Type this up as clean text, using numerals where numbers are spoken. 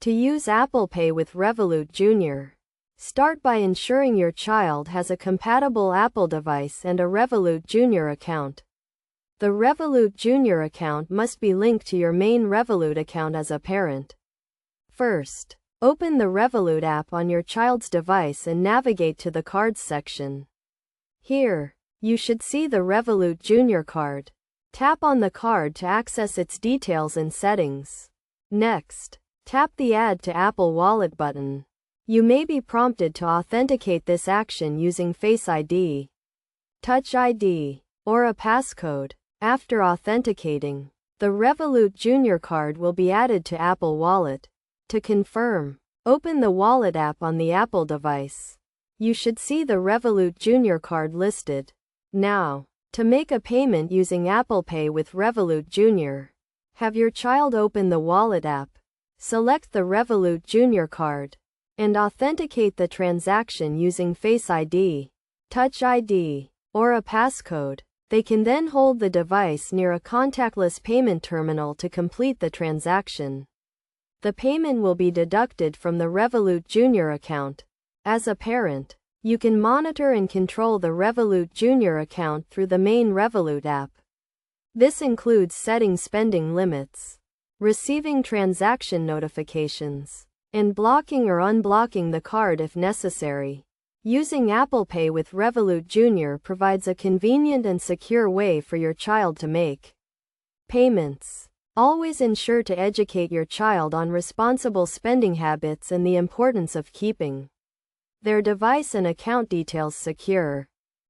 To use Apple Pay with Revolut Jr., start by ensuring your child has a compatible Apple device and a Revolut Jr. account. The Revolut Jr. account must be linked to your main Revolut account as a parent. First, open the Revolut app on your child's device and navigate to the Cards section. Here, you should see the Revolut Jr. card. Tap on the card to access its details and settings. Next, tap the Add to Apple Wallet button. You may be prompted to authenticate this action using Face ID, Touch ID, or a passcode. After authenticating, the Revolut Jr. card will be added to Apple Wallet. To confirm, open the Wallet app on the Apple device. You should see the Revolut Jr. card listed. Now, to make a payment using Apple Pay with Revolut Jr., have your child open the Wallet app, select the Revolut Jr. card, and authenticate the transaction using Face ID, Touch ID, or a passcode. They can then hold the device near a contactless payment terminal to complete the transaction. The payment will be deducted from the Revolut Jr. account. As a parent, you can monitor and control the Revolut Jr. account through the main Revolut app. This includes setting spending limits, receiving transaction notifications, and blocking or unblocking the card if necessary. Using Apple Pay with Revolut Jr. provides a convenient and secure way for your child to make payments. Always ensure to educate your child on responsible spending habits and the importance of keeping their device and account details secure.